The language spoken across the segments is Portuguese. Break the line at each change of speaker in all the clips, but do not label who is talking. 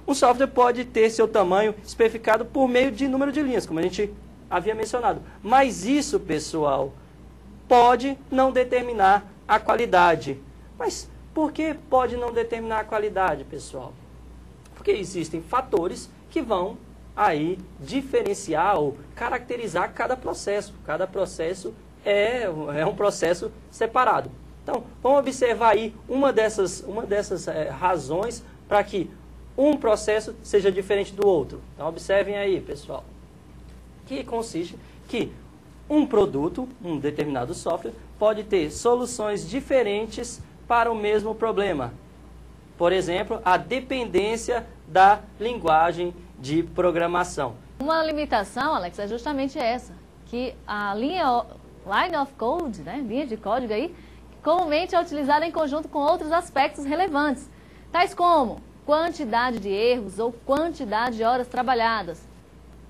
Um software pode ter seu tamanho especificado por meio de número de linhas, como a gente havia mencionado. Mas isso, pessoal, pode não determinar a qualidade. Mas por que pode não determinar a qualidade, pessoal? Porque existem fatores que vão aí diferenciar ou caracterizar cada processo. Cada processo é um processo separado. Então, vamos observar aí uma dessas razões para que um processo seja diferente do outro. Então, observem aí, pessoal, que consiste que um produto, um determinado software, pode ter soluções diferentes para o mesmo problema. Por exemplo, a dependência da linguagem de programação.
Uma limitação, Alex, é justamente essa, que a line of code, né, linha de código aí, comumente é utilizada em conjunto com outros aspectos relevantes, tais como quantidade de erros ou quantidade de horas trabalhadas.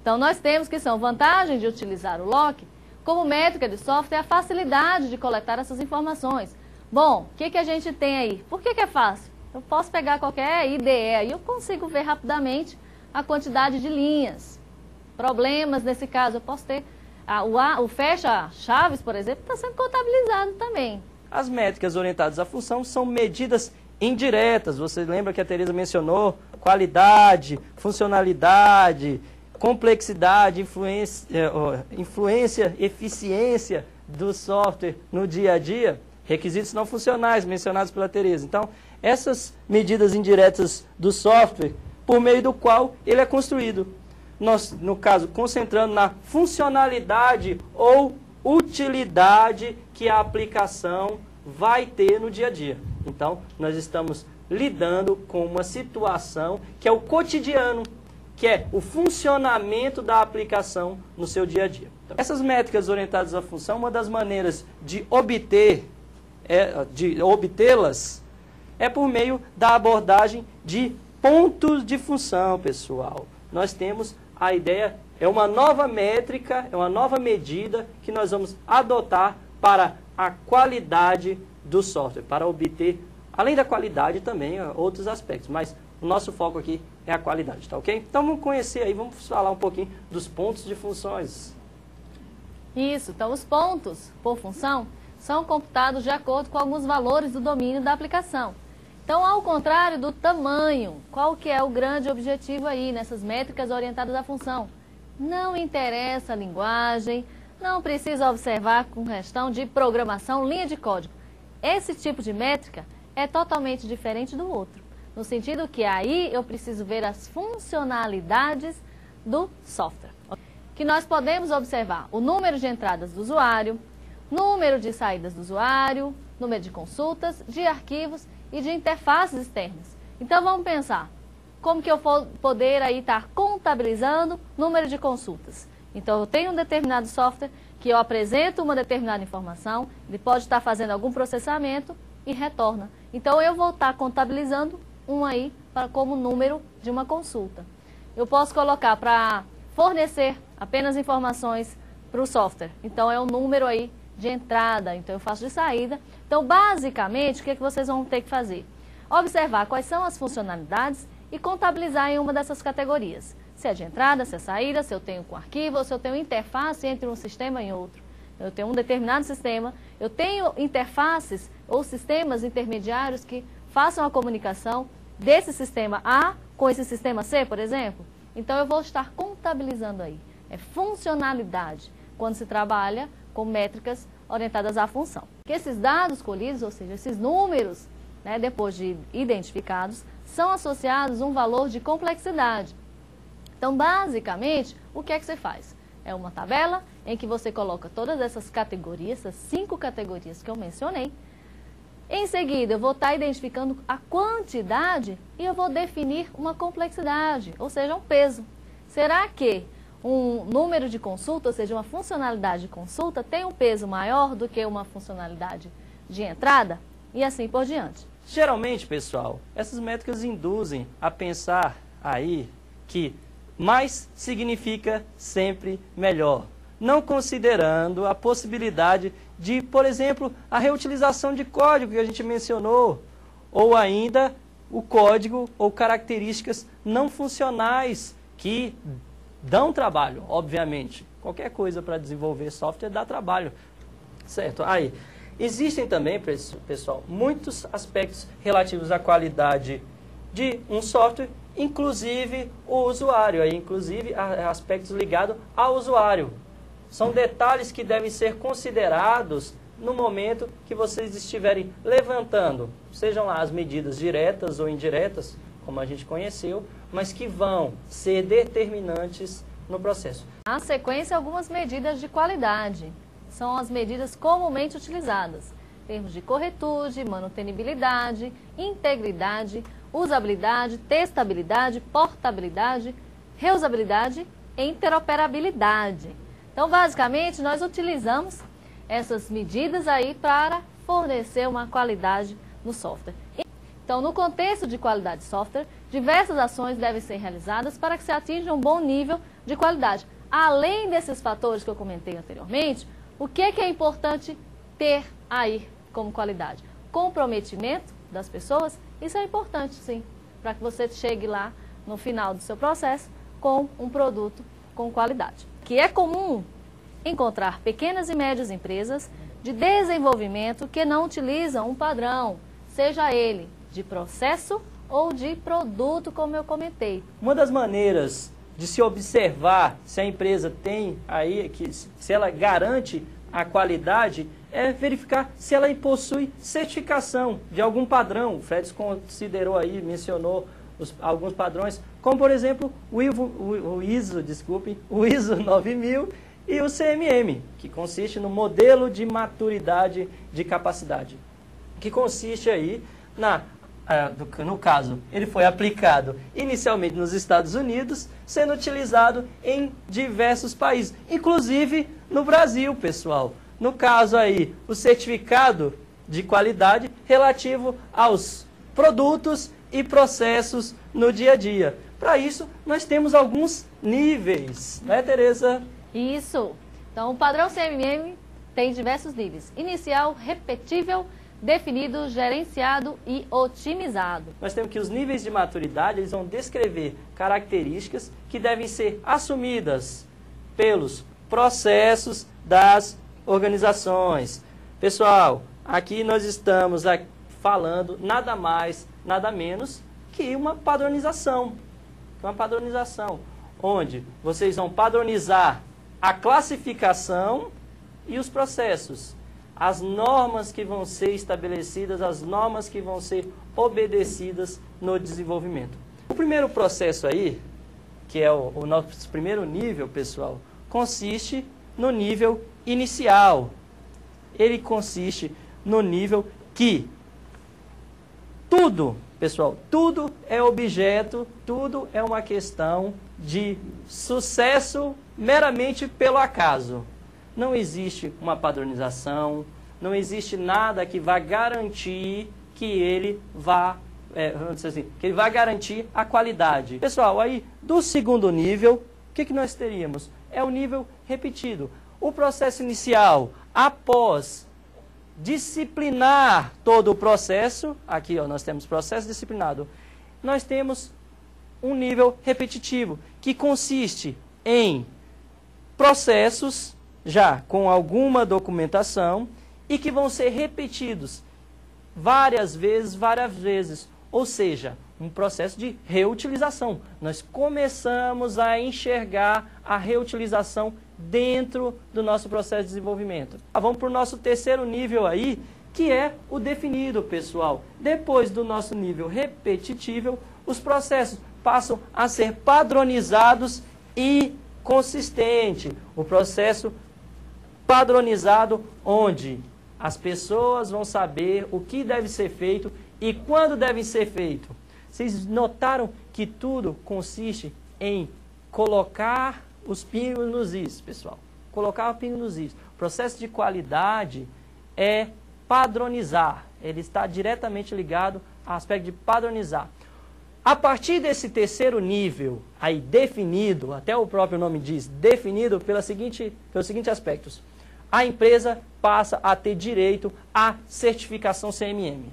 Então, nós temos que são vantagens de utilizar o lock como métrica de software, a facilidade de coletar essas informações. Bom, o que a gente tem aí? Por que é fácil? Eu posso pegar qualquer IDE e eu consigo ver rapidamente a quantidade de linhas. Problemas, nesse caso, eu posso ter o fecha-chaves, por exemplo, está sendo contabilizado também.
As métricas orientadas à função são medidas indiretas. Você lembra que a Tereza mencionou? Qualidade, funcionalidade, complexidade, influência, eficiência do software no dia a dia. Requisitos não funcionais mencionados pela Tereza. Então, essas medidas indiretas do software, por meio do qual ele é construído. Nós, no caso, concentrando na funcionalidade ou utilidade que a aplicação vai ter no dia a dia. Então, nós estamos lidando com uma situação que é o cotidiano, que é o funcionamento da aplicação no seu dia a dia. Então, essas métricas orientadas à função, uma das maneiras de obtê-las é por meio da abordagem de pontos de função, pessoal. Nós temos a ideia, é uma nova métrica, é uma nova medida que nós vamos adotar para a qualidade do software, para obter, além da qualidade também, outros aspectos, mas o nosso foco aqui é a qualidade, tá ok? Então vamos conhecer aí, vamos falar um pouquinho dos pontos de funções.
Isso, então os pontos por função são computados de acordo com alguns valores do domínio da aplicação. Então, ao contrário do tamanho, qual que é o grande objetivo aí nessas métricas orientadas à função? Não interessa a linguagem, não precisa observar com questão de programação, linha de código. Esse tipo de métrica é totalmente diferente do outro, no sentido que aí eu preciso ver as funcionalidades do software. Que nós podemos observar o número de entradas do usuário, número de saídas do usuário, número de consultas, de arquivos e de interfaces externas. Então, vamos pensar, como que eu vou poder aí estar contabilizando número de consultas? Então, eu tenho um determinado software que eu apresento uma determinada informação, ele pode estar fazendo algum processamento e retorna. Então, eu vou estar contabilizando um aí como número de uma consulta. Eu posso colocar para fornecer apenas informações para o software. Então, é um número aí de entrada, então eu faço de saída. Então, basicamente, o que vocês vão ter que fazer? Observar quais são as funcionalidades e contabilizar em uma dessas categorias. Se é de entrada, se é saída, se eu tenho com arquivo, ou se eu tenho interface entre um sistema e outro. Eu tenho um determinado sistema, eu tenho interfaces ou sistemas intermediários que façam a comunicação desse sistema A com esse sistema C, por exemplo. Então, eu vou estar contabilizando aí. É funcionalidade, quando se trabalha com métricas orientadas à função. Que esses dados colhidos, ou seja, esses números, né, depois de identificados, são associados a um valor de complexidade. Então, basicamente, o que é que você faz? É uma tabela em que você coloca todas essas categorias, essas 5 categorias que eu mencionei. Em seguida, eu vou estar identificando a quantidade e eu vou definir uma complexidade, ou seja, um peso. Será que um número de consulta, ou seja, uma funcionalidade de consulta, tem um peso maior do que uma funcionalidade de entrada? E assim por diante.
Geralmente, pessoal, essas métricas induzem a pensar aí que mais significa sempre melhor, não considerando a possibilidade de, por exemplo, a reutilização de código que a gente mencionou, ou ainda o código ou características não funcionais que dão trabalho, obviamente. Qualquer coisa para desenvolver software dá trabalho, certo? Aí, existem também, pessoal, muitos aspectos relativos à qualidade de um software, inclusive o usuário, aí, inclusive aspectos ligados ao usuário. São detalhes que devem ser considerados no momento que vocês estiverem levantando, sejam lá as medidas diretas ou indiretas, como a gente conheceu, mas que vão ser determinantes no processo.
Na sequência, algumas medidas de qualidade. São as medidas comumente utilizadas. Termos de corretude, manutenibilidade, integridade, usabilidade, testabilidade, portabilidade, reusabilidade e interoperabilidade. Então, basicamente, nós utilizamos essas medidas aí para fornecer uma qualidade no software. Então, no contexto de qualidade de software, diversas ações devem ser realizadas para que se atinja um bom nível de qualidade. Além desses fatores que eu comentei anteriormente, o que é importante ter aí como qualidade? Comprometimento das pessoas, isso é importante sim, para que você chegue lá no final do seu processo com um produto com qualidade. Que é comum encontrar pequenas e médias empresas de desenvolvimento que não utilizam um padrão, seja ele de processo ou de produto, como eu comentei.
Uma das maneiras de se observar se a empresa tem aí, se ela garante a qualidade, é verificar se ela possui certificação de algum padrão. O Fred considerou aí, mencionou alguns padrões, como por exemplo o ISO 9000 e o CMM, que consiste no modelo de maturidade de capacidade, que consiste aí no caso, ele foi aplicado inicialmente nos Estados Unidos, sendo utilizado em diversos países, inclusive no Brasil, pessoal. No caso aí, o certificado de qualidade relativo aos produtos e processos no dia a dia. Para isso, nós temos alguns níveis, né, Tereza?
Isso. Então, o padrão CMM tem diversos níveis. Inicial, repetível, definido, gerenciado e otimizado.
Nós temos que os níveis de maturidade, eles vão descrever características que devem ser assumidas pelos processos das organizações. Pessoal, aqui nós estamos falando nada mais, nada menos que uma padronização. Uma padronização, onde vocês vão padronizar a classificação e os processos. As normas que vão ser estabelecidas, as normas que vão ser obedecidas no desenvolvimento. O primeiro processo aí, que é o nosso primeiro nível, pessoal, consiste no nível inicial. Ele consiste no nível que tudo, pessoal, tudo é objeto, tudo é uma questão de sucesso meramente pelo acaso. Não existe uma padronização, não existe nada que vá garantir que ele vá, vamos dizer assim, que ele vai garantir a qualidade. Pessoal, aí do segundo nível, o que nós teríamos? É o nível repetido. O processo inicial, após disciplinar todo o processo, aqui ó, nós temos processo disciplinado, nós temos um nível repetitivo, que consiste em processos já com alguma documentação e que vão ser repetidos várias vezes, ou seja, um processo de reutilização. Nós começamos a enxergar a reutilização dentro do nosso processo de desenvolvimento. Vamos para o nosso terceiro nível aí, que é o definido, pessoal. Depois do nosso nível repetitivo, os processos passam a ser padronizados e consistentes. O processo padronizado, onde as pessoas vão saber o que deve ser feito e quando deve ser feito. Vocês notaram que tudo consiste em colocar os pingos nos is, pessoal. Colocar o pingo nos is. O processo de qualidade é padronizar. Ele está diretamente ligado ao aspecto de padronizar. A partir desse terceiro nível, aí definido, até o próprio nome diz, definido pelos seguintes aspectos. A empresa passa a ter direito à certificação CMM.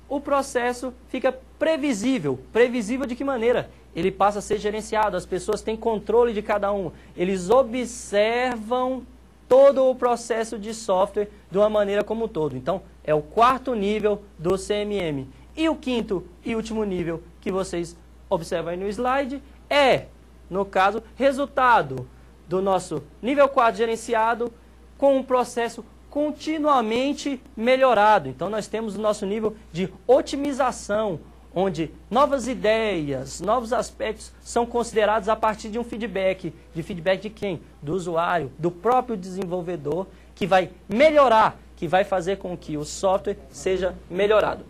O processo fica previsível. Previsível de que maneira? Ele passa a ser gerenciado, as pessoas têm controle de cada um. Eles observam todo o processo de software de uma maneira como um todo. Então, é o quarto nível do CMM. E o quinto e último nível que vocês observam aí no slide é, no caso, resultado do nosso nível 4 gerenciado com um processo continuamente melhorado. Então, nós temos o nosso nível de otimização, onde novas ideias, novos aspectos são considerados a partir de um feedback. De feedback de quem? Do usuário, do próprio desenvolvedor, que vai melhorar, que vai fazer com que o software seja melhorado.